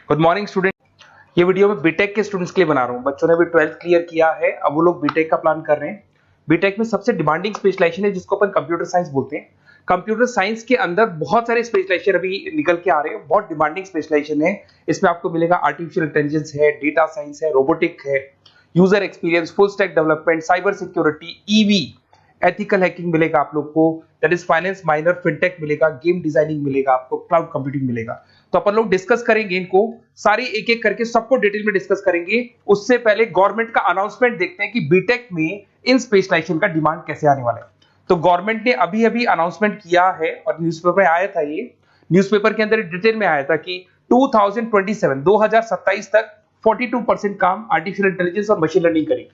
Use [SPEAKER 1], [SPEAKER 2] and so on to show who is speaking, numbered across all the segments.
[SPEAKER 1] Good morning student. ये video मैं BTech के स्टूडेंट्स के लिए बना रहा हूँ। बच्चों ने भी 12th क्लियर किया है, अब वो लोग बीटेक का प्लान कर रहे हैं। बीटेक में सबसे डिमांडिंग स्पेशलाइजेशन है जिसको अपन कंप्यूटर साइंस बोलते हैं। कंप्यूटर साइंस के अंदर बहुत सारे स्पेशलाइजेशन अभी निकल के आ रहे हैं, बहुत डिमांडिंग स्पेशलाइजेशन है। इसमें आपको मिलेगा आर्टिफिशियल इंटेलिजेंस है, डेटा साइंस है, रोबोटिक है, user experience, full stack development, cyber security, EV, ethical hacking मिलेगा आप लोग को, that is finance minor, fintech मिलेगा, गेम डिजाइनिंग मिलेगा आपको, क्लाउड कंप्यूटिंग मिलेगा। तो अपन लोग डिस्कस करेंगे इनको सारी एक एक करके, सबको डिटेल में डिस्कस करेंगे। उससे पहले गवर्नमेंट का अनाउंसमेंट देखते हैं कि बीटेक में इन स्पेशलाइजेशन का डिमांड कैसे आने वाला है। तो गवर्नमेंट ने अभी अभी अनाउंसमेंट किया है और न्यूज़पेपर में आया था, ये न्यूज़पेपर के अंदर डिटेल में आया था कि 2027 तक 42% काम आर्टिफिशियल इंटेलिजेंस और मशीन लर्निंग करेगी।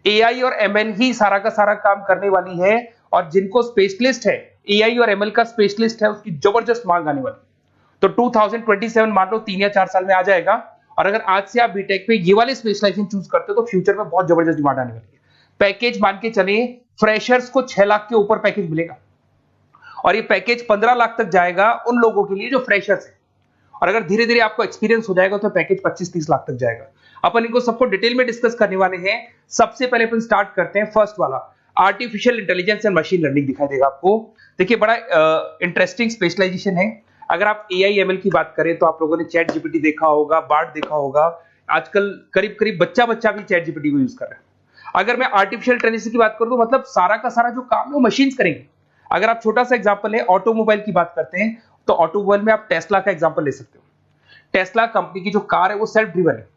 [SPEAKER 1] एआई और एमएल ही सारा का सारा काम करने वाली है, और जिनको स्पेशलिस्ट है, एआई और एमएल का स्पेशलिस्ट है, उसकी जबरदस्त मांग आने वाली। तो 2027 मान लो 3 या 4 साल में आ जाएगा। और अगर आज से आप बीटेक पे ये वाले स्पेशलाइजेशन चूज करते हो तो फ्यूचर में बहुत जबरदस्त डिमांड आने वाली है। पैकेज मान के चले, फ्रेशर्स को 6 लाख के ऊपर पैकेज मिलेगा, और ये पैकेज 15 लाख तक जाएगा उन लोगों के लिए जो फ्रेशर्स है। और अगर धीरे धीरे आपको एक्सपीरियंस हो जाएगा तो पैकेज 25-30 लाख तक जाएगा। अपन इनको सबको डिटेल में डिस्कस करने वाले हैं। सबसे पहले अपन स्टार्ट करते हैं फर्स्ट वाला, artificial intelligence and machine learning दिखाई देगा आपको। देखिए बड़ा इंटरेस्टिंग स्पेशलाइजेशन है। अगर आप एआई एमएल की बात करें तो आप लोगों ने चैट जीपीटी देखा होगा, बार्ड देखा होगा। आजकल करीब करीब बच्चा भी चैट जीपीटी को यूज कर रहा है। अगर मैं आर्टिफिशियल इंटेलिजेंस की बात करूं तो मतलब सारा का सारा जो काम है वो मशीन्स करेंगे। अगर आप छोटा सा एग्जांपल है, ऑटोमोबाइल की बात करते हैं तो ऑटोमोबाइल में आप टेस्ला का एग्जांपल ले सकते हो। टेस्ला कंपनी की जो कार है वो सेल्फ ड्रिवन है।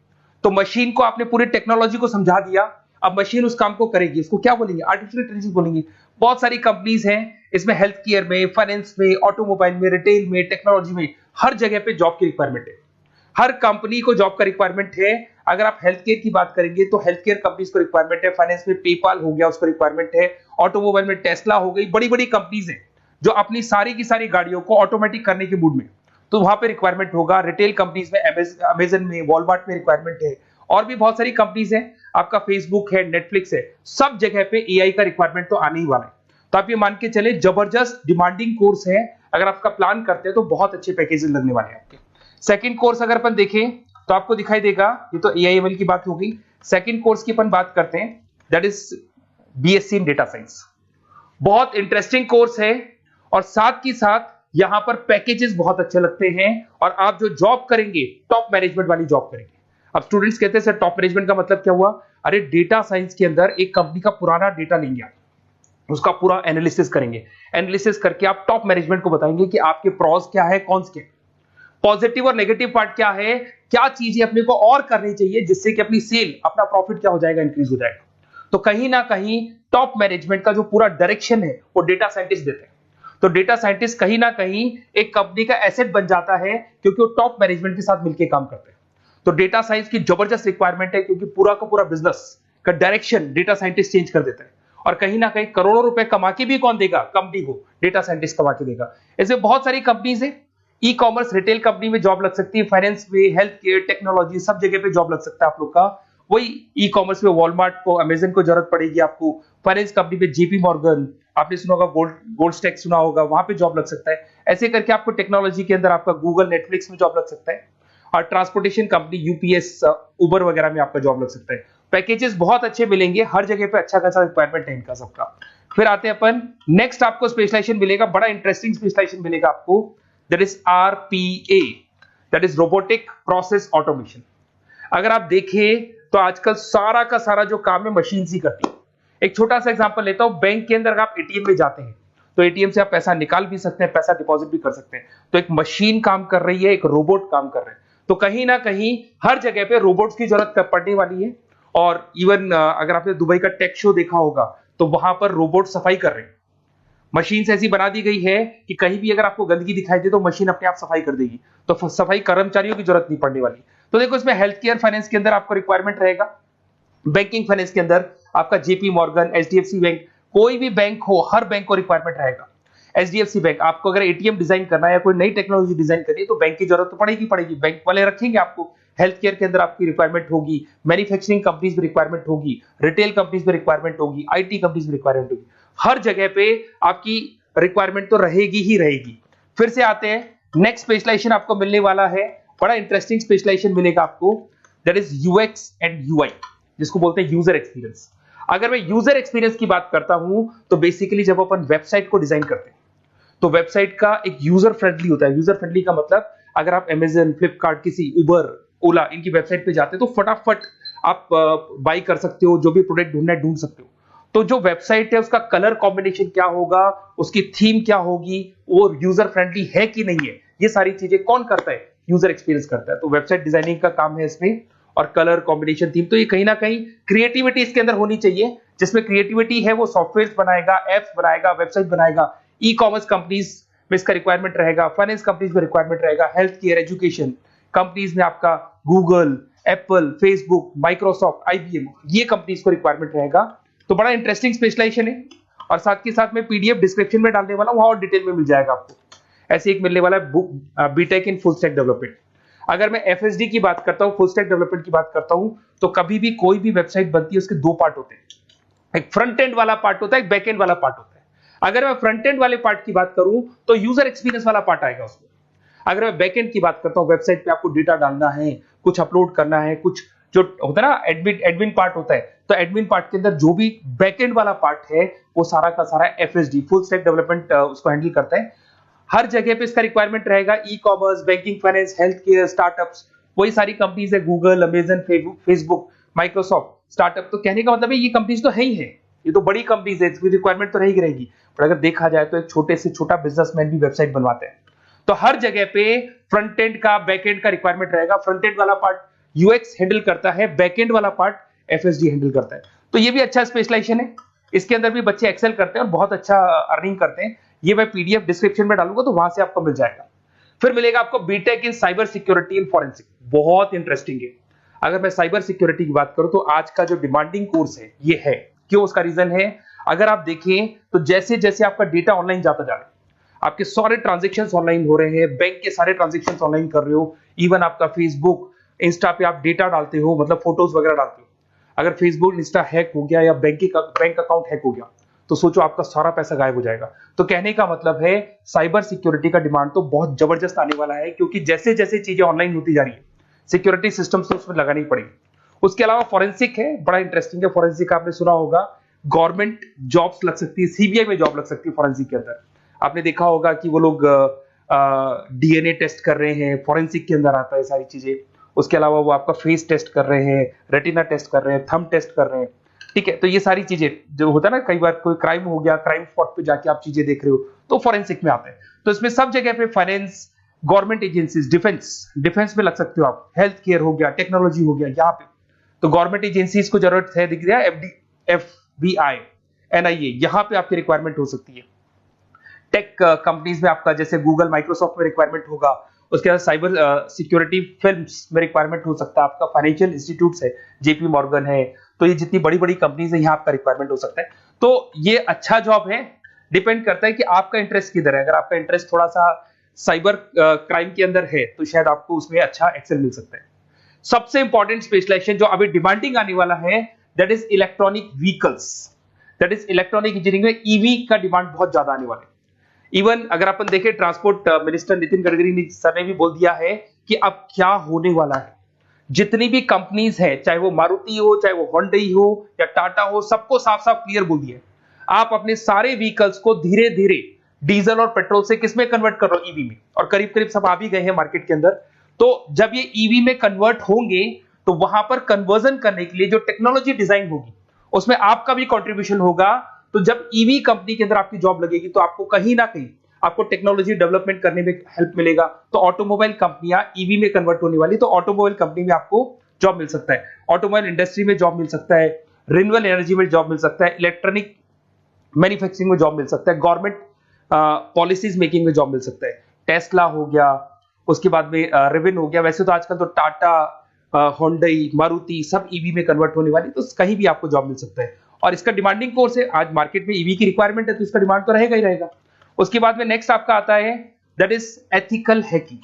[SPEAKER 1] तो मशीन को आपने पूरी टेक्नोलॉजी को समझा दिया, अब मशीन उस काम को करेगी। इसको क्या बोलेंगे? आर्टिफिशियल इंटेलिजेंस बोलेंगे। बहुत सारी कंपनीज हैं इसमें, हेल्थ केयर में, फाइनेंस में, ऑटोमोबाइल में, रिटेल में, टेक्नोलॉजी में, हर जगह पे जॉब की रिक्वायरमेंट है। हर कंपनी को जॉब का रिक्वायरमेंट है। अगर आप हेल्थ केयर की बात करेंगे तो हेल्थ केयर कंपनीज को रिक्वायरमेंट है, फाइनेंस में पेपाल हो गया उसको रिक्वायरमेंट है, ऑटोमोबाइल में टेस्ला हो गई, बड़ी बड़ी कंपनीज हैं जो अपनी सारी की सारी गाड़ियों को ऑटोमेटिक करने के मूड में, तो वहां पे रिक्वायरमेंट होगा। रिटेल कंपनीज में अमेजन में, वॉलमार्ट में रिक्वायरमेंट है, और भी बहुत सारी कंपनीज हैं, आपका फेसबुक है, नेटफ्लिक्स है, सब जगह पे एआई का रिक्वायरमेंट तो आने ही वाला है। तो आप ये मान के चले जबरदस्त डिमांडिंग कोर्स है। अगर आपका प्लान करते हैं तो बहुत अच्छे पैकेजेस लगने वाले हैं आपके। सेकंड कोर्स अगर अपन देखें तो आपको दिखाई देगा, ये तो एआई एमएल की बात हो गई। सेकंड कोर्स की अपन बात करते हैं, that is BSc in data science. बहुत इंटरेस्टिंग कोर्स है, और साथ ही साथ यहां पर पैकेजेस बहुत अच्छे लगते हैं, और आप जो जॉब करेंगे टॉप मैनेजमेंट वाली जॉब करेंगे। अब स्टूडेंट्स कहते हैं सर टॉप मैनेजमेंट का मतलब क्या हुआ? अरे डेटा साइंस के अंदर एक कंपनी का पुराना डेटा लेंगे आप, उसका पूरा एनालिसिस करेंगे, एनालिसिस करके आप टॉप मैनेजमेंट को बताएंगे कि आपके प्रॉस क्या है, कौन से पॉजिटिव और नेगेटिव पार्ट क्या है, क्या चीजें अपने को और करनी चाहिए जिससे कि अपनी सेल, अपना प्रॉफिट क्या हो जाएगा, इंक्रीज हो जाएगा। तो कहीं ना कहीं टॉप मैनेजमेंट का जो पूरा डायरेक्शन है वो डेटा साइंटिस्ट देते हैं। तो डेटा साइंटिस्ट कहीं ना कहीं एक कंपनी का एसेट बन जाता है, क्योंकि वो टॉप मैनेजमेंट के साथ मिलकर काम करते हैं। तो डेटा साइंस की जबरदस्त रिक्वायरमेंट है, क्योंकि पूरा का पूरा बिजनेस का डायरेक्शन डेटा साइंटिस्ट चेंज कर देता है। और कहीं ना कहीं करोड़ों रुपए कमा के भी कौन देगा? कंपनी को डेटा साइंटिस्ट कमा के देगा। ऐसे बहुत सारी कंपनीज है, ई कॉमर्स, रिटेल कंपनी में जॉब लग सकती है, फाइनेंस में, हेल्थ केयर, टेक्नोलॉजी, सब जगह पे जॉब लग सकता है आप लोग का। वही ई कॉमर्स में वॉलमार्ट को, अमेजन को जरूरत पड़ेगी आपको। फाइनेंस कंपनी पे जेपी मॉर्गन, आपने सुना होगा, गोल्ड स्टैक सुना होगा, वहां पे जॉब लग सकता है। ऐसे करके आपको टेक्नोलॉजी के अंदर आपका गूगल, नेटफ्लिक्स में जॉब लग सकता है। और ट्रांसपोर्टेशन कंपनी यूपीएस, उबर वगैरह में आपका जॉब लग सकता है। पैकेजेस बहुत अच्छे मिलेंगे, हर जगह पे अच्छा खासा रिक्वायरमेंट है इनका सबका। फिर आते हैं अपन नेक्स्ट, आपको स्पेशलाइजेशन मिलेगा, बड़ा इंटरेस्टिंग स्पेशलाइजेशन मिलेगा आपको, that is RPA, that is robotic process automation. अगर आप देखें तो आजकल सारा का सारा जो काम है मशीन ही करती है। एक छोटा सा एग्जांपल लेता हूं, बैंक के अंदर आप एटीएम में जाते हैं तो एटीएम से आप पैसा निकाल भी सकते हैं, पैसा डिपॉजिट भी कर सकते हैं। तो एक मशीन काम कर रही है, एक रोबोट काम कर रहे हैं। तो कहीं ना कहीं हर जगह पे रोबोट्स की जरूरत पड़ने वाली है। और इवन अगर आपने दुबई का टेक शो देखा होगा तो वहां पर रोबोट सफाई कर रहे हैं। मशीन ऐसी बना दी गई है कि कहीं भी अगर आपको गंदगी दिखाई दे तो मशीन अपने आप सफाई कर देगी, तो सफाई कर्मचारियों की जरूरत नहीं पड़ने वाली। तो देखो इसमें हेल्थ केयर, फाइनेंस के अंदर आपको रिक्वायरमेंट रहेगा, बैंकिंग फाइनेंस के अंदर आपका जेपी मॉर्गन, एचडीएफसी बैंक, कोई भी बैंक हो, हर बैंक को रिक्वायरमेंट रहेगा। एचडीएफसी बैंक, आपको अगर एटीएम डिजाइन करना है या कोई नई टेक्नोलॉजी डिजाइन करनी है तो बैंक की जरूरत तो पड़ेगी, बैंक वाले रखेंगे आपको। हेल्थ केयर के अंदर आपकी रिक्वायरमेंट होगी, मैन्युफैक्चरिंग कंपनीज में रिक्वायरमेंट होगी, रिटेल कंपनीज में रिक्वायरमेंट होगी, आईटी कंपनीज में रिक्वायरमेंट होगी। हर जगह पे आपकी रिक्वायरमेंट तो रहेगी ही रहेगी। फिर से आते हैं नेक्स्ट स्पेशलाइजेशन आपको मिलने वाला है बड़ा इंटरेस्टिंग स्पेशलाइजेशन मिलेगा आपको, that is UX and UI, जिसको बोलते हैं यूजर एक्सपीरियंस। अगर मैं यूजर एक्सपीरियंस की बात करता हूं तो बेसिकली जब अपन वेबसाइट को डिजाइन करते हैं तो वेबसाइट का एक यूजर फ्रेंडली होता है। यूजर फ्रेंडली का मतलब अगर आप अमेजन, फ्लिपकार्ट, किसी उबर, ओला इनकी वेबसाइट पे जाते हैं तो फटाफट आप बाई कर सकते हो, जो भी प्रोडक्ट ढूंढना है ढूंढ सकते हो। तो जो वेबसाइट है उसका कलर कॉम्बिनेशन क्या होगा, उसकी थीम क्या होगी, वो यूजर फ्रेंडली है कि नहीं है, ये सारी चीजें कौन करता है, यूजर एक्सपीरियंस करता है। तो वेबसाइट डिजाइनिंग का काम है इसमें, और कलर कॉम्बिनेशन, थीम। तो ये कहीं ना कहीं क्रिएटिविटी इसके अंदर होनी चाहिए। जिसमें क्रिएटिविटी है वो सॉफ्टवेयर बनाएगा, एप्स बनाएगा, वेबसाइट बनाएगा। ई कॉमर्स कंपनीज में इसका रिक्वायरमेंट रहेगा, फाइनेंस कंपनीज में रिक्वायरमेंट रहेगा, हेल्थ केयर, एजुकेशन कंपनीज में आपका Google, Apple, Facebook, Microsoft, IBM, ये कंपनीज को रिक्वायरमेंट रहेगा। तो बड़ा इंटरेस्टिंग स्पेशलाइजेशन है। और साथ के साथ में पीडीएफ डिस्क्रिप्शन में डाल देने वाला हूं, और डिटेल में मिल जाएगा आपको। ऐसे एक मिलने वाला है book, BTech in full stack development. अगर मैं एफएसडी की बात करता हूं, फुल स्टैक डेवलपमेंट की बात करता हूं, तो कभी भी कोई भी वेबसाइट बनती है उसके दो पार्ट होते हैं, एक फ्रंट एंड वाला पार्ट होता है, एक बैक एंड वाला पार्ट होता है। अगर मैं फ्रंट एंड वाले पार्ट की बात करूं तो यूजर एक्सपीरियंस वाला पार्ट आएगा उसमें। अगर मैं बैक एंड की बात करता हूं, वेबसाइट पे आपको डेटा डालना है, कुछ अपलोड करना है, कुछ जो होता है ना एडमिन पार्ट होता है, तो एडमिन पार्ट के अंदर जो भी बैक एंड वाला पार्ट है वो सारा का सारा एफएसडी, फुल स्टैक डेवलपमेंट, उसको हैंडल करता है। हर जगह पे इसका रिक्वायरमेंट रहेगा। E commerce, banking, finance, health care, startups, वही सारी कंपनीज है, Google, Amazon, Facebook, Microsoft. Startup तो कहने का मतलब है ये कंपनीज तो है ही है, ये तो बड़ी कंपनीज है, इसकी रिक्वायरमेंट तो रहेगी। पर अगर देखा जाए तो एक छोटे से छोटा बिजनेसमैन भी वेबसाइट बनवाते हैं। तो हर जगह पे फ्रंट एंड का, बैक एंड का रिक्वायरमेंट रहेगा। फ्रंट एंड वाला पार्ट यूएक्स हैंडल करता है, बैक एंड वाला पार्ट एफएसडी हैंडल करता है। तो ये भी अच्छा स्पेशलाइजेशन है। इसके अंदर भी बच्चे एक्सेल करते हैं और बहुत अच्छा अर्निंग करते हैं। ये मैं पीडीएफ डिस्क्रिप्शन में डालूंगा तो वहां से आपको मिल जाएगा। फिर मिलेगा आपको BTech in cyber security and forensic, बहुत इंटरेस्टिंग है। अगर मैं साइबर सिक्योरिटी की बात करूं तो आज का जो डिमांडिंग कोर्स है ये है। क्यों? उसका रीजन है, अगर आप देखें तो जैसे जैसे आपका डेटा ऑनलाइन जाता जा रहा है, आपके सारे ट्रांजेक्शंस ऑनलाइन हो रहे हैं, बैंक के सारे ट्रांजेक्शंस ऑनलाइन कर रहे हो, इवन आपका फेसबुक, इंस्टा पे आप डेटा डालते हो, मतलब फोटोज वगैरह डालते हो। अगर फेसबुक, इंस्टा हैक हो गया या बैंक अकाउंट हैक हो गया तो सोचो आपका सारा पैसा गायब हो जाएगा। तो कहने का मतलब है साइबर सिक्योरिटी का डिमांड तो बहुत जबरदस्त आने वाला है, क्योंकि जैसे जैसे चीजें ऑनलाइन होती जा रही है सिक्योरिटी सिस्टम्स तो उसमें लगानी पड़ेगी। उसके अलावा फॉरेंसिक है, बड़ा इंटरेस्टिंग है। फॉरेंसिक आपने सुना होगा, गवर्नमेंट जॉब्स लग सकती है, सीबीआई में जॉब लग सकती है फॉरेंसिक के अंदर। आपने देखा होगा कि वो लोग डीएनए टेस्ट कर रहे हैं, फॉरेंसिक के अंदर आता है सारी चीजें। उसके अलावा वो आपका फेस टेस्ट कर रहे हैं, रेटिना टेस्ट कर रहे हैं, थंब टेस्ट कर रहे हैं। ठीक है, तो ये सारी चीजें जो होता है ना, कई बार कोई क्राइम हो गया, क्राइम स्पॉट पे जाके आप चीजें देख रहे हो तो फॉरेंसिक में आते हैं। तो इसमें सब जगह पे फाइनेंस, गवर्नमेंट एजेंसीज, डिफेंस में लग सकते हो आप, हेल्थ केयर हो गया, टेक्नोलॉजी हो गया, यहाँ पे तो गवर्नमेंट एजेंसीज को जरूरत है, दिख रहा है, एफबीआई, एनआईए, यहाँ पे आपकी रिक्वायरमेंट हो सकती है। टेक कंपनीज में आपका जैसे गूगल, माइक्रोसॉफ्ट में रिक्वायरमेंट होगा। उसके बाद साइबर सिक्योरिटी फिल्म्स में रिक्वायरमेंट हो सकता है आपका, फाइनेंशियल इंस्टीट्यूट्स है, जेपी मॉर्गन है, तो ये जितनी बड़ी बड़ी कंपनीज है यहाँ आपका रिक्वायरमेंट हो सकता है। तो ये अच्छा जॉब है, डिपेंड करता है कि आपका इंटरेस्ट किधर है। अगर आपका इंटरेस्ट थोड़ा सा साइबर क्राइम के अंदर है तो शायद आपको उसमें अच्छा एक्सेल मिल सकता है। सबसे इंपॉर्टेंट स्पेशलाइजेशन जो अभी डिमांडिंग आने वाला है, that is electronic vehicles, that is electronic engineering में ईवी का डिमांड बहुत ज्यादा आने वाला है। इवन अगर अपन देखें, transport minister Nitin Gadkari sir ने भी बोल दिया है कि अब क्या होने वाला है, जितनी भी कंपनीज है, चाहे वो मारुति हो, चाहे वो होंडई हो या टाटा हो, सबको साफ साफ क्लियर बोल दिया, आप अपने सारे व्हीकल्स को धीरे धीरे डीजल और पेट्रोल से किसमें कन्वर्ट कर रहे हो, ईवी में। और करीब करीब सब आ भी गए हैं मार्केट के अंदर। तो जब ये ईवी में कन्वर्ट होंगे तो वहां पर कन्वर्जन करने के लिए जो टेक्नोलॉजी डिजाइन होगी उसमें आपका भी कंट्रीब्यूशन होगा। तो जब ईवी कंपनी के अंदर आपकी जॉब लगेगी तो आपको कहीं ना कहीं आपको टेक्नोलॉजी डेवलपमेंट करने में हेल्प मिलेगा। तो ऑटोमोबाइल कंपनियां ईवी में कन्वर्ट होने वाली, तो ऑटोमोबाइल कंपनी में आपको जॉब मिल सकता है, ऑटोमोबाइल इंडस्ट्री में जॉब मिल सकता है, रिन्यूएबल एनर्जी में जॉब मिल सकता है, इलेक्ट्रॉनिक मैन्युफैक्चरिंग में जॉब मिल सकता है, गवर्नमेंट पॉलिसीज मेकिंग में जॉब मिल सकता है, टेस्ला हो गया, उसके बाद में रिविन हो गया। वैसे तो आजकल तो टाटा, होंडई, मारुति सब ईवी में कन्वर्ट होने वाली, तो कहीं भी आपको जॉब मिल सकता है। और इसका डिमांडिंग कोर्स है, आज मार्केट में ईवी की रिक्वायरमेंट है तो इसका डिमांड तो रहेगा ही रहेगा। उसके बाद में नेक्स्ट आपका आता है, दैट इज एथिकल हैकिंग,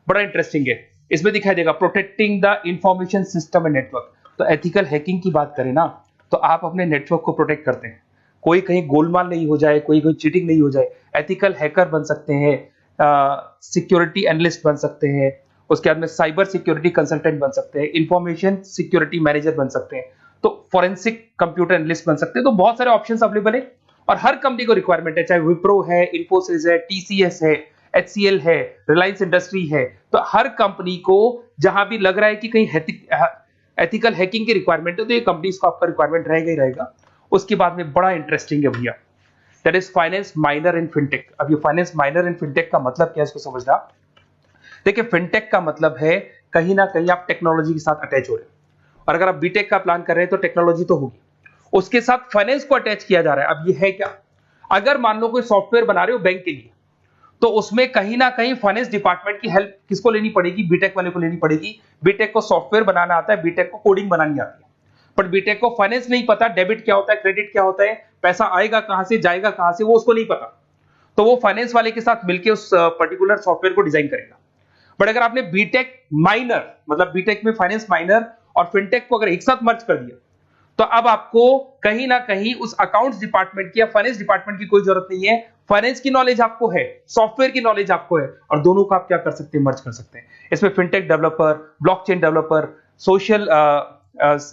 [SPEAKER 1] बड़ा इंटरेस्टिंग है। इसमें दिखाई देगा protecting the information system and network. तो एथिकल हैकिंग की बात करें ना, तो आप अपने नेटवर्क को प्रोटेक्ट करते हैं, कोई कहीं गोलमाल नहीं हो जाए, कोई चीटिंग नहीं हो जाए। एथिकल हैकर बन सकते हैं, सिक्योरिटी एनालिस्ट बन सकते हैं, उसके बाद में साइबर सिक्योरिटी कंसल्टेंट बन सकते हैं, इंफॉर्मेशन सिक्योरिटी मैनेजर बन सकते हैं, तो फॉरेंसिक कंप्यूटर एनालिस्ट बन सकते हैं। तो बहुत सारे ऑप्शंस अवेलेबल है और हर कंपनी को रिक्वायरमेंट है, चाहे विप्रो है, इन्फोसिस है, टीसीएस है, एचसीएल है, रिलायंस इंडस्ट्री है। तो हर कंपनी को जहां भी लग रहा है कि कहीं एथिकल हैकिंग की रिक्वायरमेंट है, तो ये कंपनीज को आपका रिक्वायरमेंट रहेगा ही रहेगा। उसके बाद में बड़ा इंटरेस्टिंग है भैया, that is finance minor in fintech. अब ये फाइनेंस माइनर इन फिनटेक का मतलब क्या है, इसको समझना। देखिए, फिनटेक का मतलब है कहीं ना कहीं आप टेक्नोलॉजी के साथ अटैच हो रहे हैं, और अगर आप बीटेक का प्लान कर रहे हैं तो टेक्नोलॉजी तो होगी, उसके साथ फाइनेंस को अटैच किया जा रहा है। अब ये है क्या, अगर मान लो कोई सॉफ्टवेयर बना रहे हो बैंक के लिए, तो उसमें कहीं ना कहीं फाइनेंस डिपार्टमेंट की हेल्प किसको लेनी पड़ेगी, बीटेक वाले को लेनी पड़ेगी। बीटेक को सॉफ्टवेयर बनाना आता है, बीटेक को कोडिंग बनानी आती है, बट बीटेक को फाइनेंस नहीं पता, डेबिट क्या होता है, क्रेडिट क्या होता है, पैसा आएगा कहां से, जाएगा कहां से, वो उसको नहीं पता। तो वो फाइनेंस वाले के साथ मिलकर उस पर्टिकुलर सॉफ्टवेयर को डिजाइन करेगा। बट अगर आपने बीटेक माइनर, मतलब बीटेक में फाइनेंस माइनर और फिनटेक को अगर एक साथ मर्ज कर दिया, तो अब आपको कहीं ना कहीं उस अकाउंट्स डिपार्टमेंट की या फाइनेंस डिपार्टमेंट की कोई जरूरत नहीं है। फाइनेंस की नॉलेज आपको है, सॉफ्टवेयर की नॉलेज आपको है, और दोनों को आप क्या कर सकते हैं, मर्ज कर सकते हैं। इसमें fintech developer, blockchain developer, social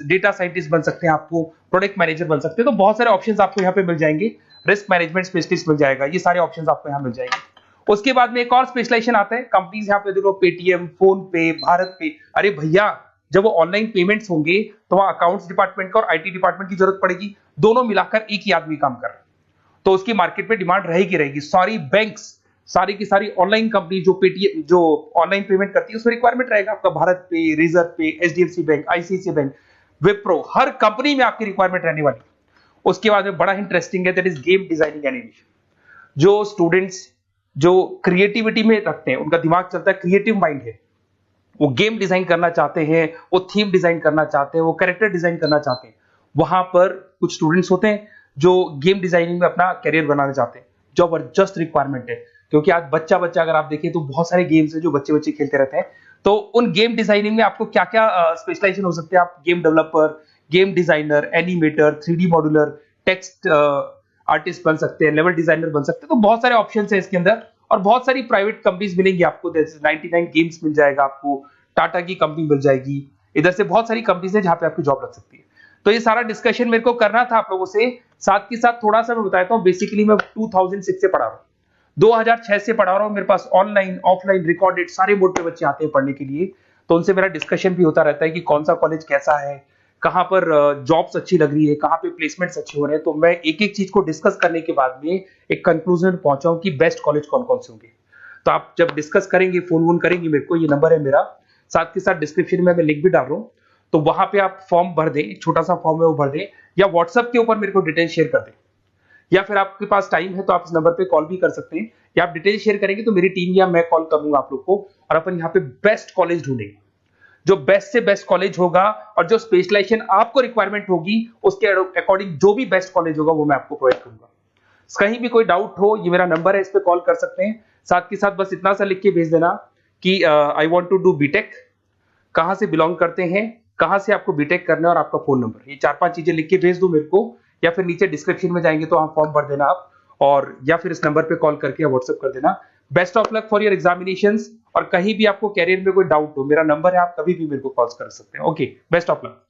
[SPEAKER 1] data scientist बन सकते हैं, आपको प्रोडक्ट मैनेजर बन सकते हैं। तो बहुत सारे ऑप्शंस आपको यहाँ पे मिल जाएंगे, रिस्क मैनेजमेंट स्पेशलिस्ट मिल जाएगा, ये सारे ऑप्शंस आपको यहाँ मिल जाएंगे। उसके बाद में एक और स्पेशलाइजेशन आता है, कंपनीज यहाँ पे देखो, पेटीएम, फोन पे, भारत पे। अरे भैया, जब वो ऑनलाइन पेमेंट्स होंगे तो वहां अकाउंट्स डिपार्टमेंट का और आईटी डिपार्टमेंट की जरूरत पड़ेगी, दोनों मिलाकर एक ही आदमी काम कर रहा है, तो उसकी मार्केट में डिमांड रहेगी रहेगी। सारी बैंक्स, सारी की सारी ऑनलाइन कंपनी जो पेटीएम, जो ऑनलाइन पेमेंट करती है, उसमें रिक्वायरमेंट रहेगा आपका। भारत पे, Razorpay, HDFC bank, ICICI bank, Wipro, हर कंपनी में आपकी रिक्वायरमेंट रहने वाली। उसके बाद में बड़ा इंटरेस्टिंग है, that is game designing animation. जो स्टूडेंट्स जो क्रिएटिविटी में रखते हैं, उनका दिमाग चलता है, क्रिएटिव माइंड है, वो गेम डिजाइन करना चाहते हैं, वो थीम डिजाइन करना चाहते हैं, वो कैरेक्टर डिजाइन करना चाहते हैं, वहां पर कुछ स्टूडेंट्स होते हैं जो गेम डिजाइनिंग में अपना करियर बनाना चाहते हैं। जबरदस्त रिक्वायरमेंट है, क्योंकि आज बच्चा बच्चा अगर आप देखें तो बहुत सारे गेम्स हैं जो बच्चे बच्चे खेलते रहते हैं। तो उन गेम डिजाइनिंग में आपको क्या क्या स्पेशलाइजेशन हो सकते हैं, आप game developer, game designer, animator, 3D modular, text artist बन सकते हैं, लेवल डिजाइनर बन सकते हैं। तो बहुत सारे ऑप्शन है इसके अंदर, और बहुत सारी प्राइवेट कंपनीज मिलेंगी आपको, जैसे 99 गेम्स मिल जाएगा आपको, टाटा की कंपनी मिल जाएगी, इधर से बहुत सारी कंपनीज है जहां पे आपकी जॉब लग सकती है। तो ये सारा डिस्कशन मेरे को करना था आप लोगों से, साथ के साथ थोड़ा सा मैं बताता हूँ। बेसिकली मैं 2006 से पढ़ा रहा हूँ, 2006 से पढ़ा रहा हूँ। मेरे पास ऑनलाइन, ऑफलाइन, रिकॉर्डेड सारे मोड पे बच्चे आते हैं पढ़ने के लिए, तो उनसे मेरा डिस्कशन भी होता रहता है कि कौन सा कॉलेज कैसा है, कहाँ पर जॉब्स अच्छी लग रही है, कहाँ पे प्लेसमेंट्स अच्छे हो रहे हैं। तो मैं एक एक चीज को डिस्कस करने के बाद में एक कंक्लूजन पहुंचा हूं कि बेस्ट कॉलेज कौन कौन से होंगे। तो आप जब डिस्कस करेंगे, फोन वोन करेंगे मेरे को, ये नंबर है मेरा, साथ के साथ डिस्क्रिप्शन में मैं लिंक भी डाल रहा हूँ, तो वहां पे आप फॉर्म भर दें, एक छोटा सा फॉर्म है वो भर दें, या व्हाट्सएप के ऊपर मेरे को डिटेल शेयर कर दें, या फिर आपके पास टाइम है तो आप इस नंबर पे कॉल भी कर सकते हैं, या आप डिटेल शेयर करेंगे तो मेरी टीम या मैं कॉल करूंगा आप लोग को, और अपन यहाँ पे बेस्ट कॉलेज ढूंढेंगे, जो बेस्ट से बेस्ट कॉलेज होगा, और जो स्पेशलाइजेशन आपको रिक्वायरमेंट होगी उसके अकॉर्डिंग जो भी बेस्ट कॉलेज होगा वो मैं आपको प्रोवाइड करूंगा। कहीं भी कोई डाउट हो, ये मेरा नंबर है, इस पे कॉल कर सकते हैं। साथ के साथ बस इतना सा लिख के भेज देना कि I want to do BTech, कहां से बिलोंग करते हैं, कहां से आपको बीटेक करना है, और आपका फोन नंबर, ये 4-5 चीजें लिख के भेज दो मेरे को, या फिर नीचे डिस्क्रिप्शन में जाएंगे तो वहां फॉर्म भर देना आप, और या फिर इस नंबर पे कॉल करके या व्हाट्सएप कर देना। Best of luck for your examinations, और कहीं भी आपको कैरियर में कोई डाउट हो, मेरा नंबर है, आप कभी भी मेरे को कॉल कर सकते हैं। Okay, best of luck.